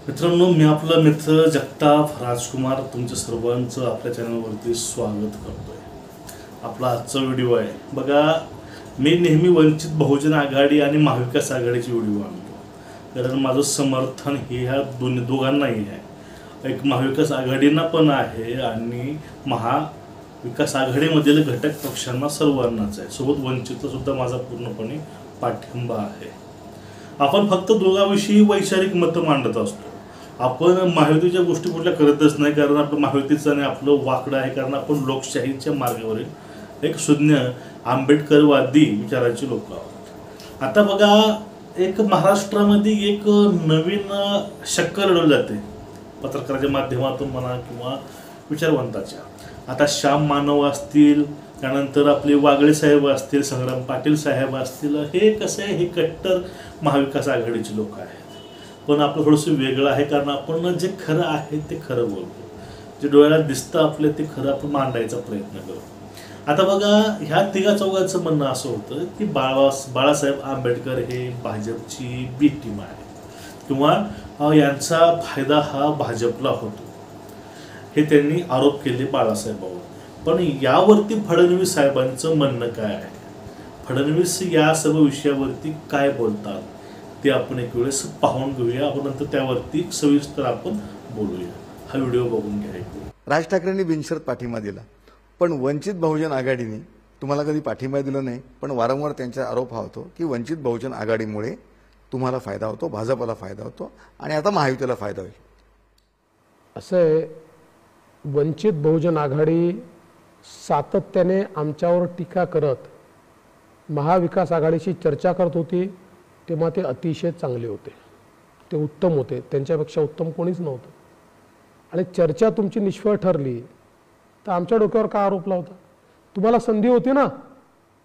मित्रांनो, मी आपला मित्र जगताप राजकुमार तुमच्या सर्वांचं आपल्या चॅनलवरती स्वागत करतोय. आपला आजचा व्हिडिओ आहे बघा. मी नेहमी वंचित बहुजन आघाडी आणि महाविकास आघाडीचे व्हिडिओ आणतो, कारण माझं समर्थन हे ह्या दोघांनाही आहे. एक महाविकास आघाडींना पण आहे आणि महाविकास आघाडीमधील घटक पक्षांना सर्वांनाच आहे. सोबत वंचितचा सुद्धा माझा पूर्णपणे पाठिंबा आहे. आपण फक्त दोघांविषयी वैचारिक मतं मांडत असतो. आपण महायुतीच्या गोष्टी कुठल्या करतच नाही, कारण आपलं महायुतीचं आणि आपलं वाकडं आहे, कारण आपण लोकशाहीच्या मार्गावरील एक शून्य आंबेडकरवादी विचाराचे लोक आहोत. आता बघा, एक महाराष्ट्रामध्ये एक नवीन शक्कल लढवली जाते पत्रकाराच्या माध्यमातून म्हणा किंवा विचारवंताच्या. आता श्याम मानव असतील, त्यानंतर आपले वागळे साहेब असतील, संग्राम पाटील साहेब असतील, हे कसं आहे, हे कट्टर महाविकास आघाडीचे लोक आहेत. पण आपलं थोडंसं वेगळं आहे, कारण आपण जे खरं आहे ते खरं बोलतो, जे डोळ्याला दिसतं आपलं ते खरं आपण मांडायचा प्रयत्न करतो. आता बघा, ह्या तिघा चौघांचं म्हणणं असं होतं की बाळासाहेब आंबेडकर हे भाजपची बी टीम आहे किंवा यांचा फायदा हा भाजपला होतो, हे त्यांनी आरोप केले बाळासाहेबांवर. पण यावरती फडणवीस साहेबांचं म्हणणं काय आहे, फडणवीस या सर्व विषयावरती काय बोलतात ते आपण एक वेळेस पाहून घेऊया. आपण नंतर त्यावरती सविस्तर आपण बोलूया. हा व्हिडिओ बघून घ्या. राज ठाकरेंनी बिनशर्त पाठिंबा दिला, पण वंचित बहुजन आघाडीने तुम्हाला कधी पाठिंबा दिला नाही. पण वारंवार त्यांचा आरोप हा होतो की वंचित बहुजन आघाडीमुळे तुम्हाला फायदा होतो, भाजपला फायदा होतो आणि आता महायुतीला फायदा होईल. असं आहे, वंचित बहुजन आघाडी सातत्याने आमच्यावर टीका करत महाविकास आघाडीशी चर्चा करत होती, तेव्हा ते अतिशय चांगले होते, ते उत्तम होते, त्यांच्यापेक्षा उत्तम कोणीच नव्हतं. आणि चर्चा तुमची निष्फळ ठरली तर आमच्या डोक्यावर का आरोप लावता? तुम्हाला संधी होती ना,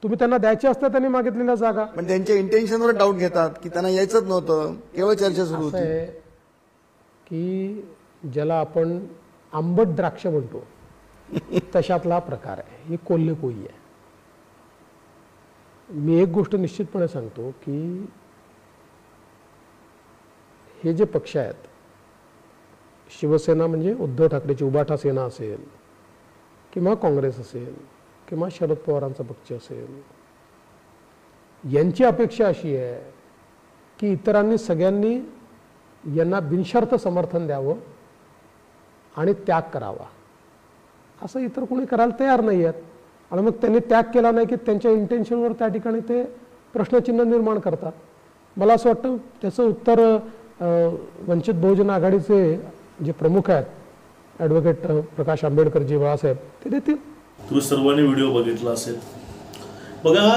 तुम्ही त्यांना द्यायची असता त्यांनी मागितलेल्या जागा. पण त्यांच्या इंटेन्शनवर डाऊट घेतात की त्यांना यायचंच नव्हतं, केवळ चर्चा सुरू होती. असं आहे की ज्याला आपण आंबट द्राक्ष म्हणतो तशातला प्रकार आहे, ही कोल्हेपोई आहे. मी एक गोष्ट निश्चितपणे सांगतो की हे जे पक्ष आहेत, शिवसेना म्हणजे उद्धव ठाकरेची उभाटा सेना असेल किंवा काँग्रेस असेल किंवा शरद पवारांचा पक्ष असेल, यांची अपेक्षा अशी आहे की इतरांनी सगळ्यांनी यांना बिनशर्त समर्थन द्यावं आणि त्याग करावा. असं इतर कोणी करायला तयार नाही आहेत. आणि मग त्यांनी त्याग केला नाही की त्यांच्या इंटेन्शनवर त्या ठिकाणी ते प्रश्नचिन्ह निर्माण करतात. मला असं वाटतं त्याचं उत्तर वंचित बहुजन आघाडीचे जे प्रमुख आहेत, ॲडव्होकेट प्रकाश आंबेडकरजी बाळासाहेब, ते देतील. तुम्ही सर्वांनी व्हिडिओ बघितला असेल बघा.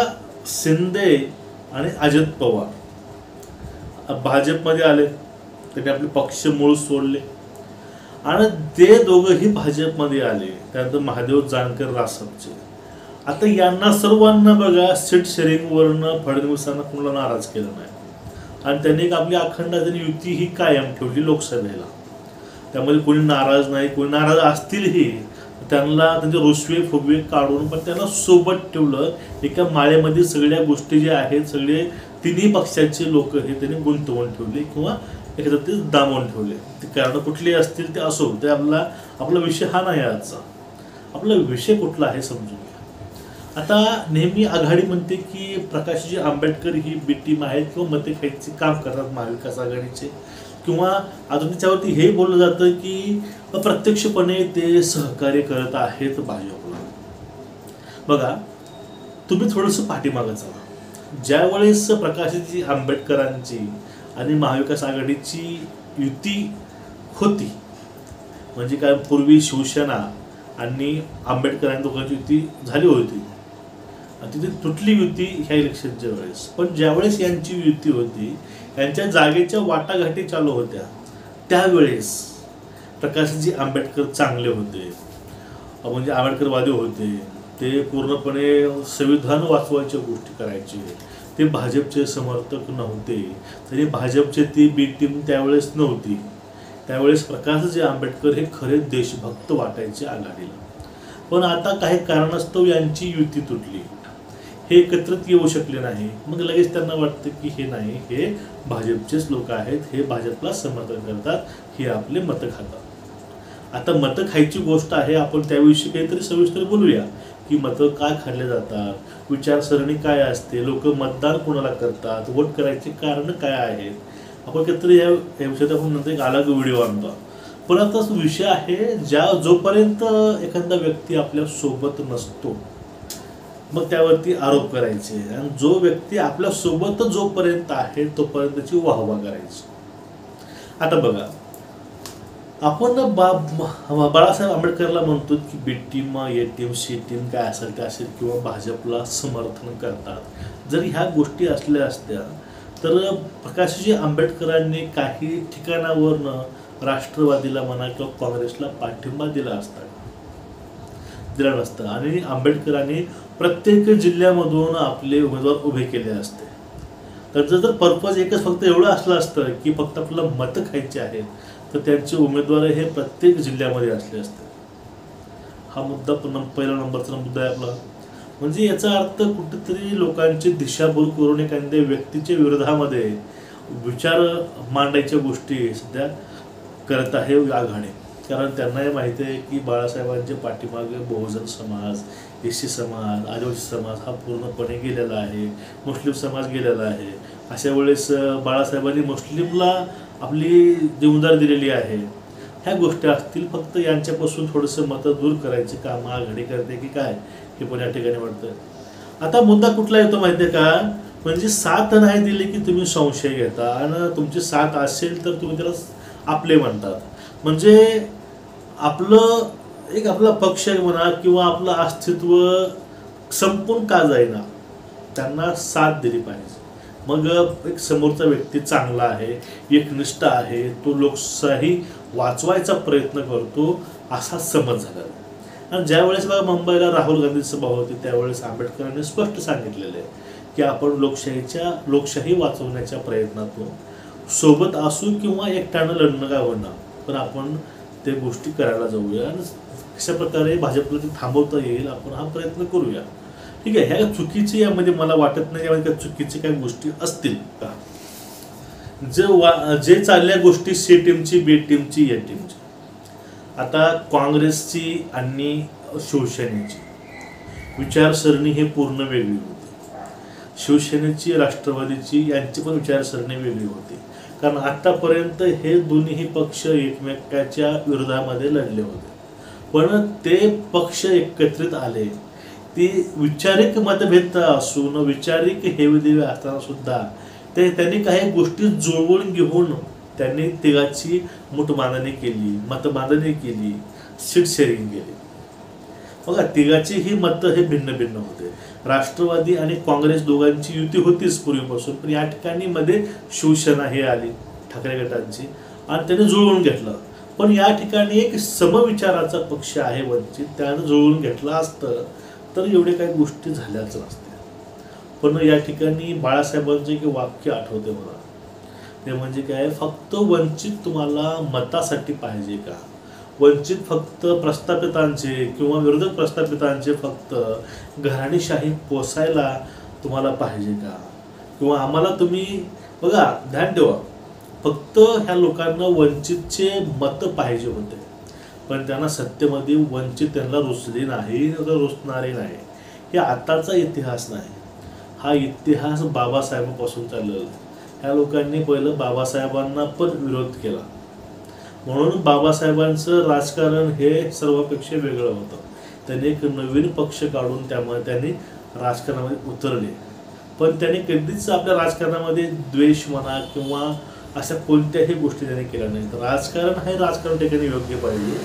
शिंदे आणि अजित पवार भाजपमध्ये आले, त्यांनी आपले पक्ष मूळ सोडले आणि ते दोघंही भाजपमध्ये आले. त्यानंतर महादेव जानकर रासपचे. आता यांना सर्वांना बघा, सीट शेअरिंगवरनं फडणवीसांना कोणाला नाराज केलं नाही आणि त्यांनी एक आपली अखंड युती ही कायम ठेवली लोकसभेला. त्यामध्ये कोणी नाराज नाही, कोणी नाराज असतीलही त्यांना त्यांचे रुसवे फुगवे काढून पण त्यांना सोबत ठेवलं. एका माळेमध्ये सगळ्या गोष्टी ज्या आहेत, सगळे तिन्ही पक्षाचे लोक हे त्यांनी गुंतवून ठेवले किंवा एखादं ते दामवून ठेवले. ते कारण कुठले असतील ते असो, ते आपला विषय हा नाही आजचा. आपला विषय कुठला आहे समजून घ्या. आता नेहमी आघाडी म्हणते की प्रकाशजी आंबेडकर ही बी टीम आहेत किंवा मते खायचे काम करतात महाविकास आघाडीचे, किंवा अजून त्याच्यावरती हे बोललं जातं की प्रत्यक्षपणे ते सहकार्य करत आहेत भाजपला. बघा, तुम्ही थोडंसं पाठीमागं चला. ज्यावेळेस प्रकाशजी आंबेडकरांची आणि महाविकास आघाडीची युती होती, म्हणजे काय, पूर्वी शिवसेना आणि आंबेडकरांनी दोघांची युती झाली होती, तिथे तुटली युती ह्या इलेक्शनच्या वेळेस. पण ज्यावेळेस यांची युती होती, यांच्या जागेच्या वाटाघाटी चालू होत्या, त्यावेळेस प्रकाशजी आंबेडकर चांगले होते, म्हणजे आंबेडकरवादी होते. ते पूर्णपणे संविधान वाचवायच्या गोष्टी करायचे. ते भाजपचे समर्थक नव्हते, तरी भाजपचे ती बी टीम त्यावेळेस नव्हती. त्यावेळेस प्रकाशजी आंबेडकर हे खरे देशभक्त वाटायचे आघाडीला. पण आता काही कारणास्तव यांची युती तुटली. हे एकत्रित येऊ शकले नाही, मग लगेच त्यांना वाटतं की हे नाही, हे भाजपचेच लोक आहेत, हे भाजपला समर्थन करतात, हे आपले मतं खातात. आता मतं खायची गोष्ट आहे, आपण त्याविषयी काहीतरी सविस्तर बोलूया की मतं काय खाल्ले जातात, विचारसरणी काय असते, लोक मतदान कोणाला करतात, वोट करायचे कारण काय आहेत, आपण काहीतरी या विषयात आपण नंतर एक अलग व्हिडिओ आणतो. पण आता विषय आहे जोपर्यंत एखादा व्यक्ती आपल्या सोबत नसतो मग त्यावरती आरोप करायचे, आणि जो व्यक्ती आपल्या सोबत जोपर्यंत आहे तोपर्यंत त्याची वाहवा करायची. आता बघा, आपण बाळासाहेब आंबेडकरला म्हणतो की बी टीम, ए टीम, सी टीम काय असेल ते असेल, किंवा भाजपला समर्थन करतात. जर ह्या गोष्टी असल्या असत्या तर प्रकाशजी आंबेडकरांनी काही ठिकाणावरनं राष्ट्रवादीला म्हणा किंवा काँग्रेसला पाठिंबा दिला नसता, आणि आंबेडकरांनी प्रत्येक जिल्ह्यामधून आपले उमेदवार उभे केले असते. त्यांचं जर पर्पज एकच फक्त एवढं असलं असतं की फक्त आपल्याला मतं खायची आहेत, तर त्यांचे उमेदवार हे प्रत्येक जिल्ह्यामध्ये असले असते. हा मुद्दा पहिला नंबरचा मुद्दा आहे आपला. म्हणजे याचा अर्थ कुठेतरी लोकांची दिशाभूल करून एखाद्या व्यक्तीच्या विरोधामध्ये विचार मांडायच्या गोष्टी सध्या करत आहे आघाडी. कारण त्यांनाही माहिती आहे की बाळासाहेबांच्या पाठीमागे बहुजन समाज, एससी समाज, आदिवासी समाज हा पूर्णपणे गेलेला आहे, मुस्लिम समाज गेलेला आहे. अशा वेळेस बाळासाहेबांनी मुस्लिमला आपली जिम्मेदारी दिलेली आहे. ह्या गोष्टी असतील, फक्त यांच्यापासून थोडंसं मतं दूर करायचे काम आघाडी करते की काय, हे पण या ठिकाणी वाटतं. आता मुद्दा कुठला येतो माहिती आहे का, म्हणजे साथ नाही दिली की तुम्ही संशय घेता, आणि तुमची साथ असेल तर तुम्ही त्याला आपले म्हणतात. म्हणजे आपला पक्ष म्हणा किंवा आपलं अस्तित्व संपून का जाईना, त्यांना साथ दिली पाहिजे. मग एक समोरचा व्यक्ती चांगला आहे, एकनिष्ठ आहे, तो लोकशाही वाचवायचा प्रयत्न करतो असा समज झाला. आणि ज्यावेळेस बघा मुंबईला राहुल गांधी सभा होती त्यावेळेस आंबेडकरांनी स्पष्ट सांगितलेलं आहे की आपण लोकशाही वाचवण्याच्या प्रयत्नातून सोबत असू किंवा एकट्यानं लढणं का होणार, पण आपण ते गोष्टी करायला जाऊया, आणि कशा प्रकारे भाजपला ते थांबवता येईल आपण हा प्रयत्न करूया. ठीक आहे, ह्या चुकीचे यामध्ये मला वाटत नाही यामध्ये काही चुकीचे काही गोष्टी असतील का. जे चालल्या गोष्टी सी टीमची, बी टीमची, ए टीमची, आता काँग्रेसची आणि शिवसेनेची विचारसरणी हे पूर्ण वेगळी होती. शिवसेनेची, राष्ट्रवादीची यांची पण विचारसरणी वेगळी होती. कारण आतापर्यंत हे दोन्ही पक्ष एकमेकाच्या विरोधामध्ये लढले होते, पण ते पक्ष एकत्रित आले. ती वैचारिक मतभेद असून, वैचारिक हेवेदेवे असताना सुद्धा त्यांनी काही गोष्टी जुळवून घेऊन त्यांनी तिघाची मुठबांधणी केली, मतबांधणी केली, सीट शेअरिंग केली. बघा, तिघाची ही मतं हे भिन्न भिन्न होते. राष्ट्रवादी आणि काँग्रेस दोघांची युती होतीच पूर्वीपासून, पण या ठिकाणी मध्ये शिवसेना हे आली ठाकरे गटांची, आणि त्याने जुळवून घेतलं. पण या ठिकाणी एक समविचाराचा पक्ष आहे वंचित, त्यानं जुळवून घेतलं असतं तर एवढे काही गोष्टी झाल्याच नसत्या. पण या ठिकाणी बाळासाहेबांचं एक वाक्य आठवते मला, ते म्हणजे काय, फक्त वंचित तुम्हाला मतासाठी पाहिजे का, वंचित फक्त प्रस्थापितांचे किंवा विरोधक प्रस्थापितांचे फक्त घराणेशाही पोसायला तुम्हाला पाहिजे का, किंवा आम्हाला तुम्ही बघा ध्यान ठेवा, फक्त ह्या लोकांना वंचितचे मत पाहिजे होते, पण त्यांना सत्तेमध्ये वंचित त्यांना रुचली नाही, रुचणारे नाही. हे आताचा इतिहास नाही, हा इतिहास बाबासाहेबांपासून चाललेला. ह्या लोकांनी पहिलं बाबासाहेबांना पण विरोध केला, म्हणून बाबासाहेबांचं राजकारण हे सर्वापेक्षा वेगळं होतं. त्यांनी एक नवीन पक्ष काढून त्यामुळे त्यांनी राजकारणामध्ये उतरले, पण त्यांनी कधीच आपल्या राजकारणामध्ये द्वेष म्हणा किंवा अशा कोणत्याही गोष्टी त्यांनी केल्या नाहीत. राजकारण हे राजकारण ठिकाणी योग्य पाहिजे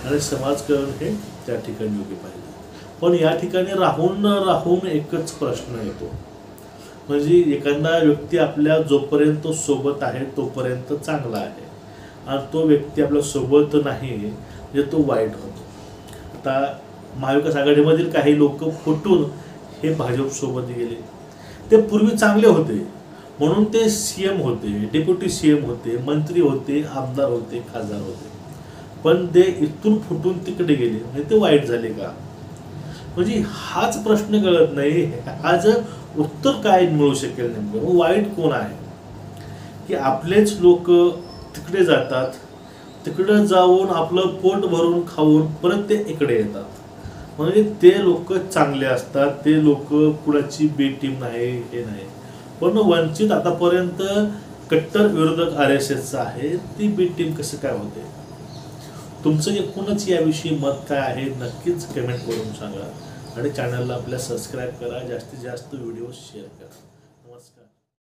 आणि समाजकारण हे त्या ठिकाणी योग्य पाहिजे. पण या ठिकाणी राहून एकच प्रश्न येतो, म्हणजे एखादा व्यक्ती आपल्या जोपर्यंत सोबत आहे तोपर्यंत चांगला आहे, आणि तो व्यक्ती आपल्या सोबत नाही म्हणजे तो वाईट होतो. आता महाविकास आघाडीमधील काही लोक फुटून हे भाजपसोबत गेले. ते पूर्वी चांगले होते म्हणून ते CM होते, डेप्युटी CM होते, मंत्री होते, आमदार होते, खासदार होते, पण ते इथून फुटून तिकडे गेले म्हणजे ते वाईट झाले का. म्हणजे हाच प्रश्न कळत नाही, आज उत्तर काय मिळू शकेल नेमकं, वाईट कोण आहे? की आपलेच लोक तिकडे जातात, तिकडे जाऊन आपलं पोट भरून खाऊन परत ते इकडे येतात. म्हणजे ते लोक चांगले असतात, ते लोक कुणाची बी टीम नाही, हे नाही. पण वंचित आतापर्यंत कट्टर विरोधक RSSचा आहे, ती बी टीम कसं काय होते? तुमचं एकूणच याविषयी मत काय आहे नक्कीच कमेंट करून सांगा. आणि चॅनलला आपल्या सबस्क्राईब करा, जास्तीत जास्त व्हिडिओ शेअर करा.